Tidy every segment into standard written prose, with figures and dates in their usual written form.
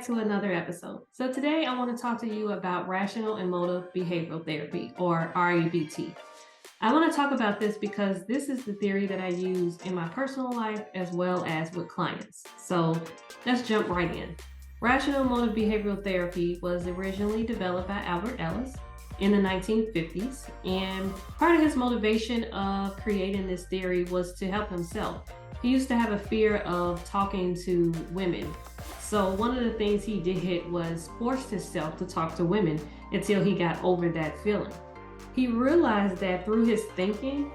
to another episode. So today I want to talk to you about Rational Emotive Behavioral Therapy, or REBT. I want to talk about this because this is the theory that I use in my personal life as well as with clients. So let's jump right in. Rational Emotive Behavioral Therapy was originally developed by Albert Ellis in the 1950s, and part of his motivation of creating this theory was to help himself. He used to have a fear of talking to women. So one of the things he did was force himself to talk to women until he got over that feeling. He realized that through his thinking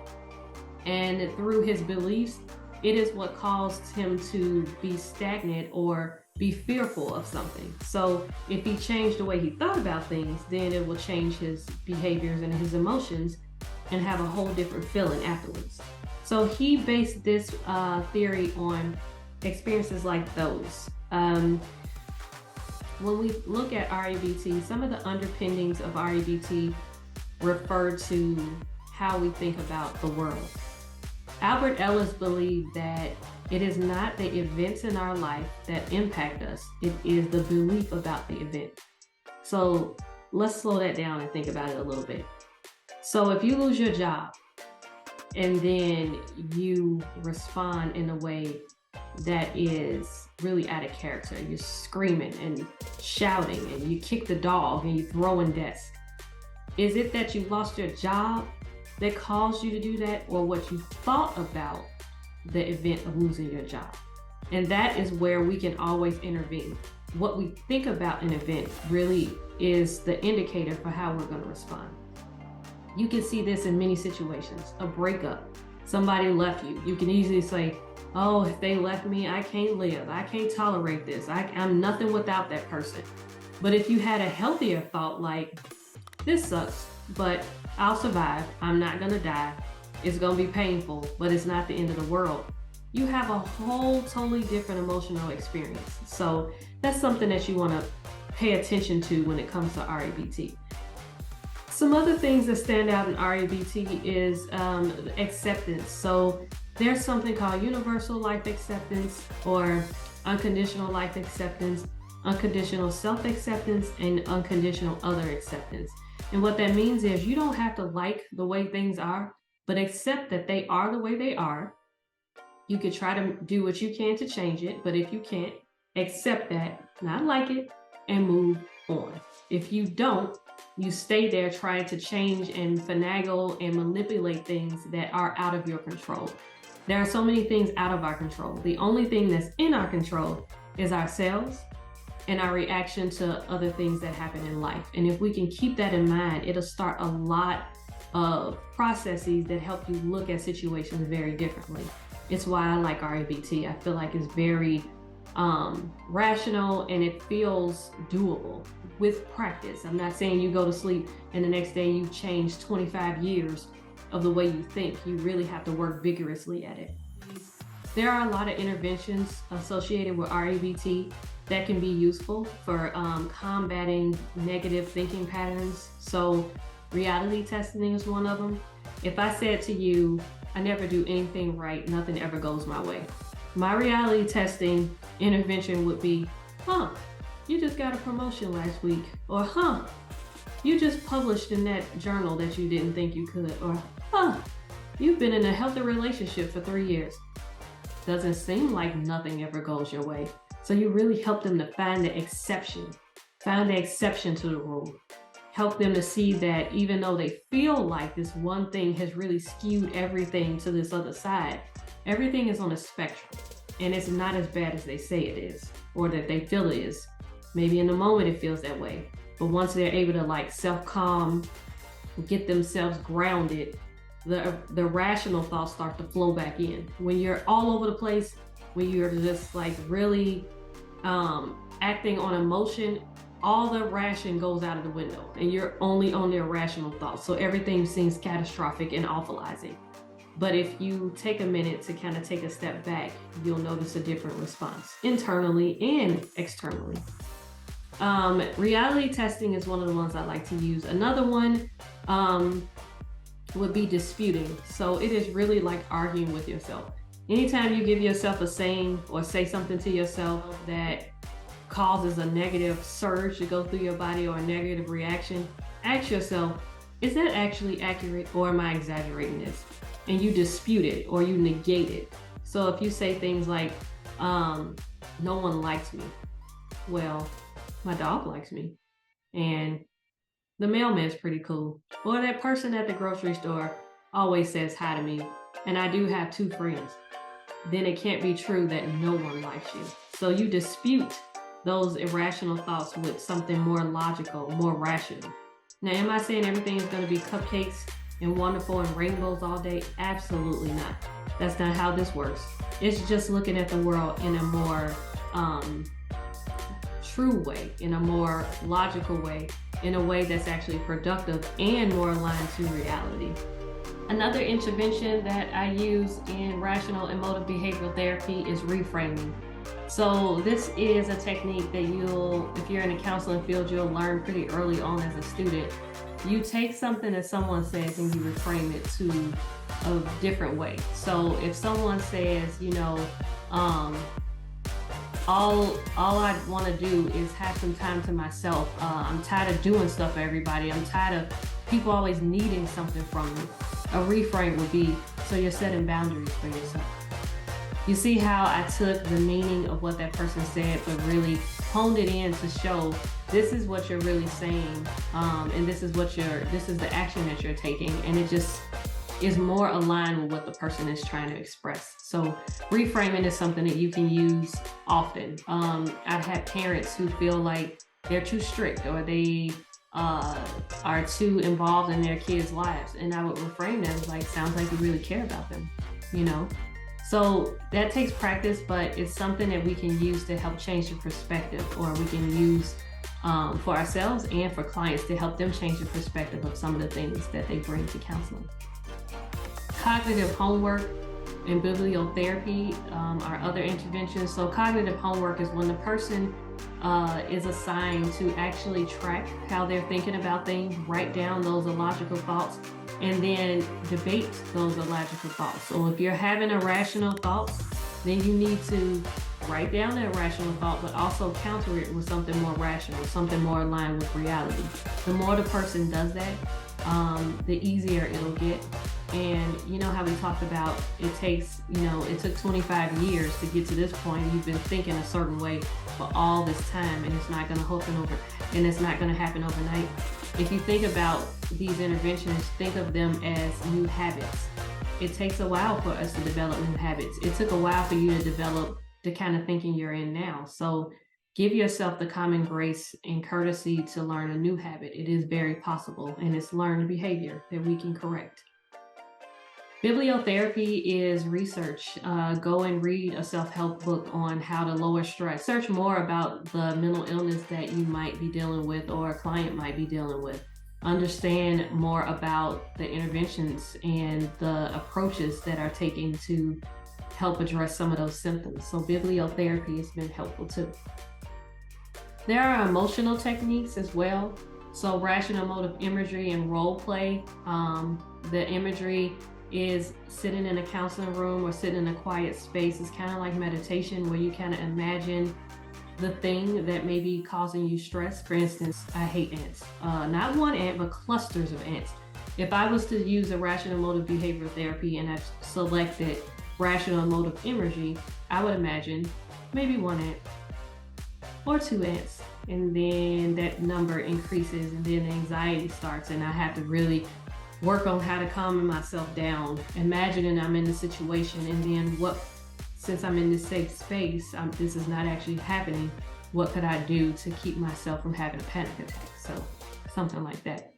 and through his beliefs, it is what caused him to be stagnant or be fearful of something. So if he changed the way he thought about things, then it will change his behaviors and his emotions and have a whole different feeling afterwards. So he based this theory on experiences like those. When we look at REBT, some of the underpinnings of REBT refer to how we think about the world. Albert Ellis believed that it is not the events in our life that impact us, it is the belief about the event. So let's slow that down and think about it a little bit. So if you lose your job and then you respond in a way that is really out of character, you're screaming and shouting and you kick the dog and you throw in desks, is it that you lost your job that caused you to do that, or what you thought about the event of losing your job? And that is where we can always intervene. What we think about an event really is the indicator for how we're going to respond. You can see this in many situations. A breakup, somebody left you. You can easily say, oh, if they left me, I can't live. I can't tolerate this. I'm nothing without that person. But if you had a healthier thought like, this sucks, but I'll survive. I'm not gonna die. It's gonna be painful, but it's not the end of the world. You have a whole totally different emotional experience. So that's something that you wanna pay attention to when it comes to REBT. Some other things that stand out in REBT is acceptance. So there's something called universal life acceptance, or unconditional life acceptance, unconditional self-acceptance, and unconditional other acceptance. And what that means is you don't have to like the way things are, but accept that they are the way they are. You could try to do what you can to change it, but if you can't, accept that, not like it, and move on. If you don't, you stay there trying to change and finagle and manipulate things that are out of your control. There are so many things out of our control. The only thing that's in our control is ourselves and our reaction to other things that happen in life. And if we can keep that in mind, it'll start a lot of processes that help you look at situations very differently. It's why I like REBT. I feel like it's very rational and it feels doable with practice. I'm not saying you go to sleep and the next day you've changed 25 years of the way you think. You really have to work vigorously at it. There are a lot of interventions associated with REBT that can be useful for combating negative thinking patterns. So reality testing is one of them. If I said to you, I never do anything right, nothing ever goes my way, my reality testing intervention would be, you just got a promotion last week, or you just published in that journal that you didn't think you could, or you've been in a healthy relationship for 3 years. Doesn't seem like nothing ever goes your way. So you really help them to find the exception to the rule. Help them to see that even though they feel like this one thing has really skewed everything to this other side, everything is on a spectrum and it's not as bad as they say it is, or that they feel it is. Maybe in the moment it feels that way, but once they're able to self-calm, get themselves grounded, the rational thoughts start to flow back in. When you're all over the place, when you're just really acting on emotion, all the ration goes out of the window and you're only on the irrational thoughts. So everything seems catastrophic and awfulizing. But if you take a minute to kind of take a step back, you'll notice a different response internally and externally. Reality testing is one of the ones I like to use. Another one would be disputing. So it is really like arguing with yourself. Anytime you give yourself a saying or say something to yourself that causes a negative surge to go through your body or a negative reaction, ask yourself, is that actually accurate or am I exaggerating this? And you dispute it or you negate it. So if you say things like, no one likes me. Well, my dog likes me. And the mailman's pretty cool. Or that person at the grocery store always says hi to me. And I do have 2 friends. Then it can't be true that no one likes you. So you dispute those irrational thoughts with something more logical, more rational. Now, am I saying everything is going to be cupcakes and wonderful and rainbows all day? Absolutely not. That's not how this works. It's just looking at the world in a more true way, in a more logical way, in a way that's actually productive and more aligned to reality. Another intervention that I use in Rational Emotive Behavioral Therapy is reframing. So this is a technique that if you're in the counseling field, you'll learn pretty early on as a student. You take something that someone says and you reframe it to a different way. So if someone says, all I want to do is have some time to myself. I'm tired of doing stuff for everybody. I'm tired of people always needing something from me. A reframe would be, so you're setting boundaries for yourself. You see how I took the meaning of what that person said, but really honed it in to show this is what you're really saying, and this is the action that you're taking, and it just is more aligned with what the person is trying to express. So reframing is something that you can use often. I've had parents who feel like they're too strict or they are too involved in their kids' lives, and I would reframe that as like, sounds like you really care about them, So that takes practice, but it's something that we can use to help change the perspective, or we can use for ourselves and for clients to help them change the perspective of some of the things that they bring to counseling. Cognitive homework and bibliotherapy are other interventions. So cognitive homework is when the person is assigned to actually track how they're thinking about things, write down those illogical thoughts, and then debate those illogical thoughts. So if you're having irrational thoughts, then you need to write down that irrational thought, but also counter it with something more rational, something more aligned with reality. The more the person does that, the easier it'll get. And you know how we talked about it took 25 years to get to this point. You've been thinking a certain way for all this time, and it's not going to happen overnight. If you think about these interventions, think of them as new habits. It takes a while for us to develop new habits. It took a while for you to develop the kind of thinking you're in now. So give yourself the common grace and courtesy to learn a new habit. It is very possible, and it's learned behavior that we can correct. Bibliotherapy is research. Go and read a self-help book on how to lower stress. Search more about the mental illness that you might be dealing with or a client might be dealing with. Understand more about the interventions and the approaches that are taken to help address some of those symptoms. So bibliotherapy has been helpful too. There are emotional techniques as well. So rational emotive imagery and role play. The imagery is sitting in a counseling room or sitting in a quiet space. It's kind of like meditation, where you kind of imagine the thing that may be causing you stress. For instance, I hate ants. Not one ant, but clusters of ants. If I was to use a rational emotive behavioral therapy and I've selected rational emotive imagery, I would imagine maybe 1 ant or 2 ants. And then that number increases, and then the anxiety starts, and I have to really work on how to calm myself down, imagining I'm in the situation, and then since I'm in this safe space, this is not actually happening, what could I do to keep myself from having a panic attack? So something like that.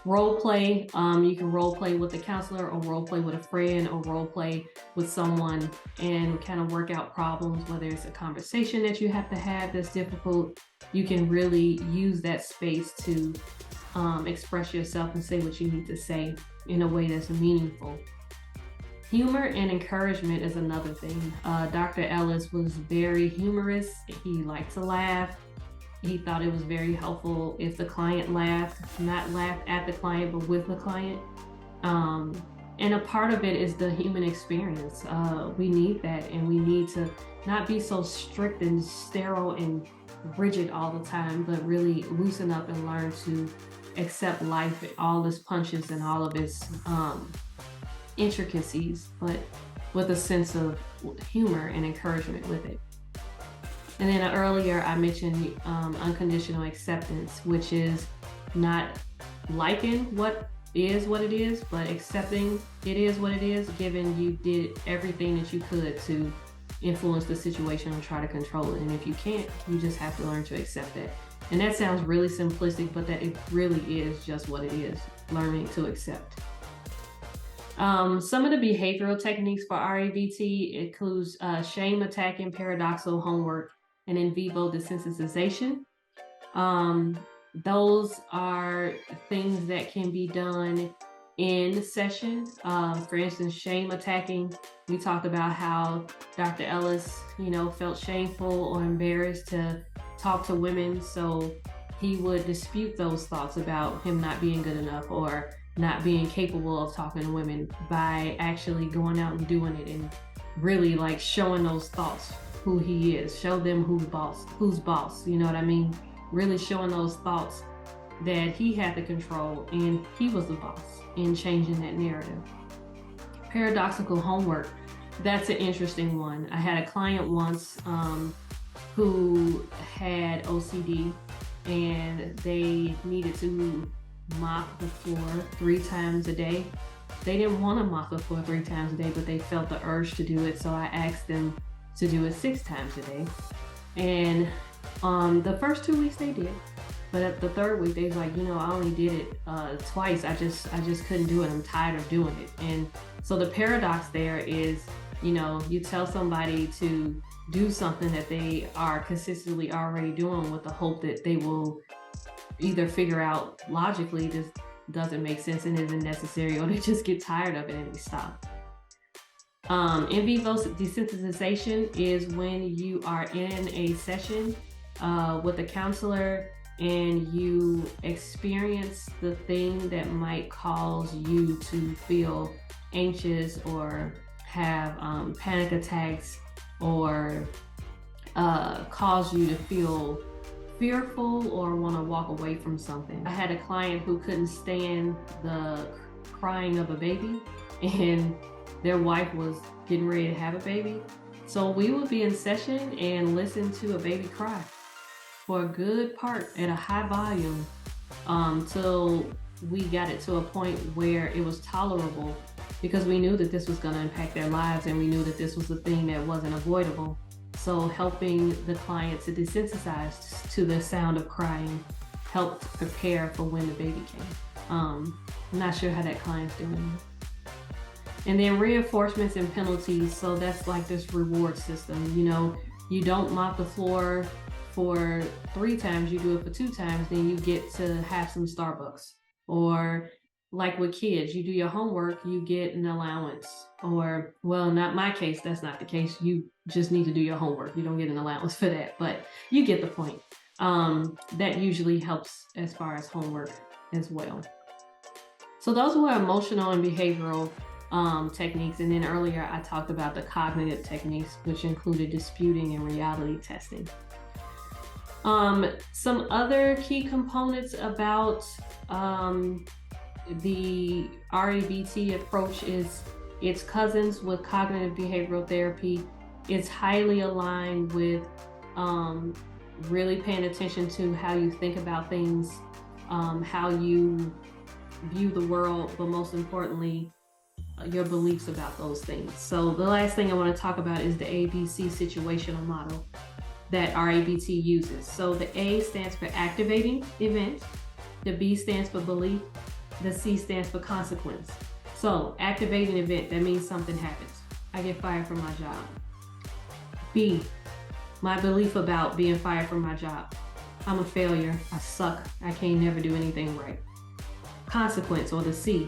Role play, you can role play with a counselor, or role play with a friend, or role play with someone and kind of work out problems, whether it's a conversation that you have to have that's difficult. You can really use that space to express yourself and say what you need to say in a way that's meaningful. Humor and encouragement is another thing. Dr. Ellis was very humorous. He liked to laugh. He thought it was very helpful if the client laughed, not laughed at the client, but with the client. And a part of it is the human experience. We need that, and we need to not be so strict and sterile and rigid all the time, but really loosen up and learn to accept life, all its punches and all of its intricacies, but with a sense of humor and encouragement with it. And then earlier I mentioned unconditional acceptance, which is not liking what it is, but accepting it is what it is, given you did everything that you could to influence the situation or try to control it. And if you can't, you just have to learn to accept that. And that sounds really simplistic, but that it really is just what it is, learning to accept. Some of the behavioral techniques for REBT includes shame attacking, paradoxical homework, and in vivo desensitization. Those are things that can be done in session. For instance, shame attacking. We talked about how Dr. Ellis, felt shameful or embarrassed to talk to women. So he would dispute those thoughts about him not being good enough or not being capable of talking to women by actually going out and doing it and really like showing those thoughts who he is, show them who's boss, you know what I mean? Really showing those thoughts that he had the control and he was the boss in changing that narrative. Paradoxical homework, that's an interesting one. I had a client once who had OCD and they needed to mop the floor 3 times a day. They didn't want to mop the floor 3 times a day, but they felt the urge to do it. So I asked them to do it 6 times a day. And the first 2 weeks they did, but at the 3rd week they was like, I only did it twice. I just couldn't do it. I'm tired of doing it. And so the paradox there is, you tell somebody to do something that they are consistently already doing with the hope that they will either figure out logically this doesn't make sense and isn't necessary, or they just get tired of it and they stop. In vivo desensitization is when you are in a session with a counselor and you experience the thing that might cause you to feel anxious or have panic attacks or cause you to feel fearful or want to walk away from something. I had a client who couldn't stand the crying of a baby, and their wife was getting ready to have a baby. So we would be in session and listen to a baby cry for a good part at a high volume till we got it to a point where it was tolerable, because we knew that this was going to impact their lives and we knew that this was a thing that wasn't avoidable. So helping the client to desensitize to the sound of crying helped prepare for when the baby came. I'm not sure how that client's doing. And then reinforcements and penalties. So that's like this reward system. You don't mop the floor for 3 times, you do it for 2 times, then you get to have some Starbucks. Or like with kids, you do your homework, you get an allowance. Or, well, not my case, that's not the case. You just need to do your homework. You don't get an allowance for that, but you get the point. That usually helps as far as homework as well. So those were emotional and behavioral techniques. And then earlier I talked about the cognitive techniques, which included disputing and reality testing. Some other key components about the REBT approach is its cousins with cognitive behavioral therapy. It's highly aligned with really paying attention to how you think about things, how you view the world, but most importantly, your beliefs about those things. So the last thing I want to talk about is the ABC situational model that REBT uses. So the A stands for activating event, the B stands for belief, the C stands for consequence. So activating event, that means something happens. I get fired from my job. B, my belief about being fired from my job. I'm a failure, I suck, I can't never do anything right. Consequence, or the C,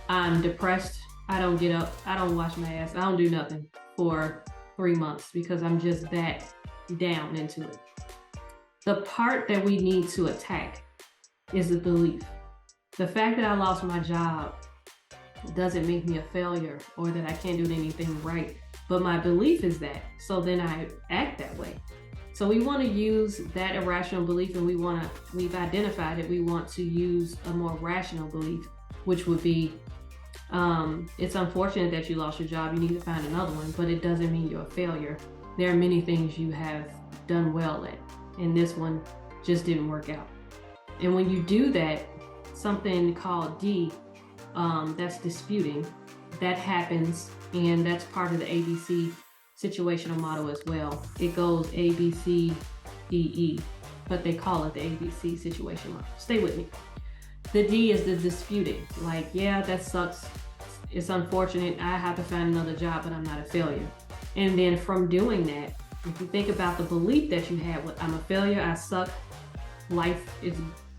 I'm depressed, I don't get up, I don't wash my ass, I don't do nothing for 3 months because I'm just that down into it. The part that we need to attack is the belief. The fact that I lost my job doesn't make me a failure or that I can't do anything right, but my belief is that, so then I act that way. So we want to use that irrational belief, and we've identified it. We want to use a more rational belief, which would be, it's unfortunate that you lost your job. You need to find another one, but it doesn't mean you're a failure. There are many things you have done well at, and this one just didn't work out. And when you do that, something called D, that's disputing, that happens, and that's part of the ABC situational model as well. It goes A, B, C, D, E, but they call it the ABC situation model. Stay with me. The D is the disputing. Like, yeah, that sucks. It's unfortunate. I have to find another job, but I'm not a failure. And then from doing that, if you think about the belief that you had, I'm a failure, I suck, life is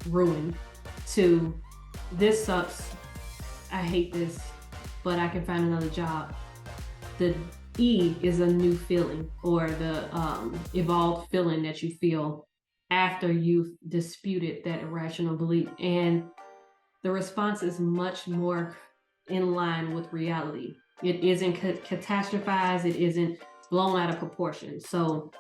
ruined, to this sucks, I hate this, but I can find another job. The E is a new feeling, or the evolved feeling that you feel after you've disputed that irrational belief. And the response is much more in line with reality. It isn't catastrophized, it isn't blown out of proportion. So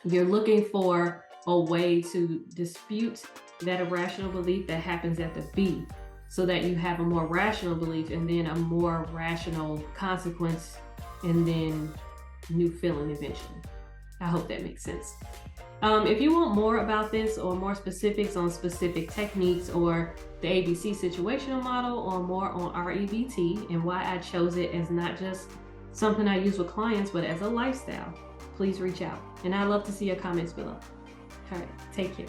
you're looking for a way to dispute that irrational belief that happens at the B, so that you have a more rational belief and then a more rational consequence, and then new feeling eventually. I hope that makes sense. If you want more about this, or more specifics on specific techniques, or the ABC situational model, or more on REBT and why I chose it as not just something I use with clients, but as a lifestyle, please reach out. And I'd love to see your comments below. All right, take care.